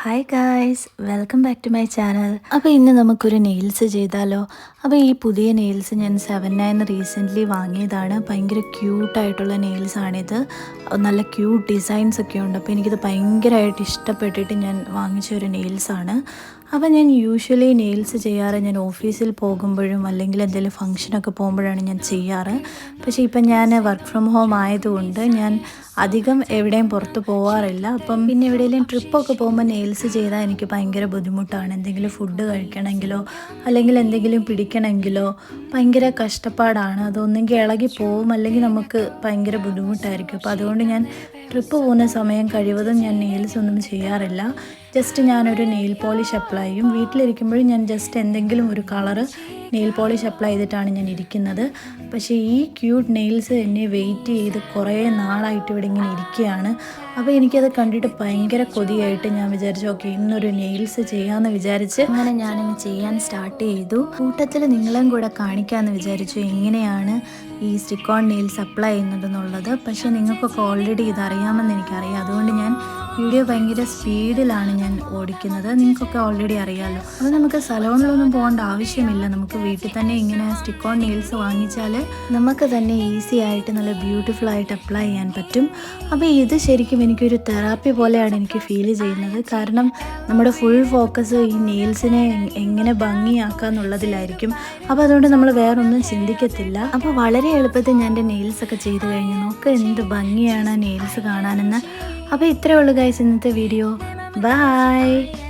Hi guys, welcome back to my channel. അപ്പോൾ ഇന്ന് നമുക്കൊരു നെയിൽസ് ചെയ്താലോ? അപ്പോൾ ഈ പുതിയ നെയിൽസ് ഞാൻ 7-9 റീസെൻ്റ്ലി വാങ്ങിയതാണ്. ഭയങ്കര ക്യൂട്ടായിട്ടുള്ള നെയിൽസാണിത്. നല്ല ക്യൂട്ട് ഡിസൈൻസ് ഒക്കെ ഉണ്ട്. അപ്പോൾ എനിക്കിത് ഭയങ്കരമായിട്ട് ഇഷ്ടപ്പെട്ടിട്ട് ഞാൻ വാങ്ങിച്ച ഒരു നെയിൽസാണ്. അപ്പോൾ ഞാൻ യൂഷ്വലി നെയിൽസ് ചെയ്യാറ് ഞാൻ ഓഫീസിൽ പോകുമ്പോഴും അല്ലെങ്കിൽ എന്തെങ്കിലും ഫംഗ്ഷനൊക്കെ പോകുമ്പോഴാണ് ഞാൻ ചെയ്യാറ്. പക്ഷേ ഇപ്പം ഞാൻ വർക്ക് ഫ്രം ഹോം ആയതുകൊണ്ട് ഞാൻ അധികം എവിടെയും പുറത്ത് പോകാറില്ല. അപ്പം പിന്നെ എവിടെയെങ്കിലും ട്രിപ്പൊക്കെ പോകുമ്പോൾ നെയിൽസ് ചെയ്താൽ എനിക്ക് ഭയങ്കര ബുദ്ധിമുട്ടാണ്. എന്തെങ്കിലും ഫുഡ് കഴിക്കണമെങ്കിലോ അല്ലെങ്കിൽ എന്തെങ്കിലും പിടിക്കണമെങ്കിലോ ഭയങ്കര കഷ്ടപ്പാടാണ്. അതൊന്നെങ്കിൽ ഇളകി പോവും അല്ലെങ്കിൽ നമുക്ക് ഭയങ്കര ബുദ്ധിമുട്ടായിരിക്കും. അപ്പോൾ അതുകൊണ്ട് ഞാൻ ട്രിപ്പ് പോകുന്ന സമയം കഴിവതും ഞാൻ നെയിൽസ് ഒന്നും ചെയ്യാറില്ല. ജസ്റ്റ് ഞാനൊരു നെയിൽ പോളിഷ് അപ്ലൈ ചെയ്യും. വീട്ടിലിരിക്കുമ്പോഴും ഞാൻ ജസ്റ്റ് എന്തെങ്കിലും ഒരു കളറ് നെയിൽ പോളിഷ് അപ്ലൈ ചെയ്തിട്ടാണ് ഞാൻ ഇരിക്കുന്നത്. പക്ഷേ ഈ ക്യൂട്ട് നെയിൽസ് എന്നെ വെയിറ്റ് ചെയ്ത് കുറേ നാളായിട്ട് ഇവിടെ ഇങ്ങനെ ഇരിക്കുകയാണ്. അപ്പോൾ എനിക്കത് കണ്ടിട്ട് ഭയങ്കര കൊതിയായിട്ട് ഞാൻ വിചാരിച്ചു ഓക്കെ ഇന്നൊരു നെയിൽസ് ചെയ്യാമെന്ന് വിചാരിച്ച് അങ്ങനെ ഞാനിങ്ങ് ചെയ്യാൻ സ്റ്റാർട്ട് ചെയ്തു. കൂട്ടത്തിൽ നിങ്ങളും കൂടെ കാണിക്കാമെന്ന് വിചാരിച്ചു എങ്ങനെയാണ് ഈ സ്റ്റിക്ക് ഓൺ നെയിൽസ് അപ്ലൈ ചെയ്യുന്നതെന്നുള്ളത്. പക്ഷേ നിങ്ങൾക്കൊക്കെ ഓൾറെഡി ഇതറിയാമെന്ന് എനിക്കറിയാം. അതുകൊണ്ട് ഞാൻ വീഡിയോ ഭയങ്കര സ്പീഡിലാണ് ഞാൻ ഓടിക്കുന്നത്. നിങ്ങൾക്കൊക്കെ ഓൾറെഡി അറിയാമല്ലോ. അപ്പോൾ നമുക്ക് സലോണിലൊന്നും പോകേണ്ട ആവശ്യമില്ല. നമുക്ക് വീട്ടിൽ തന്നെ ഇങ്ങനെ സ്റ്റിക്ക് ഓൺ നെയിൽസ് വാങ്ങിച്ചാൽ നമുക്ക് തന്നെ ഈസി ആയിട്ട് നല്ല ബ്യൂട്ടിഫുൾ ആയിട്ട് അപ്ലൈ ചെയ്യാൻ പറ്റും. അപ്പോൾ ഇത് ശരിക്കും എനിക്കൊരു തെറാപ്പി പോലെയാണ് എനിക്ക് ഫീൽ ചെയ്യുന്നത്. കാരണം നമ്മുടെ ഫുൾ ഫോക്കസ് ഈ നെയിൽസിനെ എങ്ങനെ ഭംഗിയാക്കുക എന്നുള്ളതിലായിരിക്കും. അപ്പോൾ അതുകൊണ്ട് നമ്മൾ വേറൊന്നും ചിന്തിക്കത്തില്ല. അപ്പോൾ വളരെ എളുപ്പത്തിൽ ഞാൻ എൻ്റെ നെയിൽസൊക്കെ ചെയ്ത് കഴിഞ്ഞു. നോക്ക് എന്ത് ഭംഗിയാണ് നെയിൽസ് കാണാനെന്ന്. അപ്പോൾ ഇത്രയേ ഉള്ളൂ ഗൈസ് ഇന്നത്തെ വീഡിയോ. ബൈ.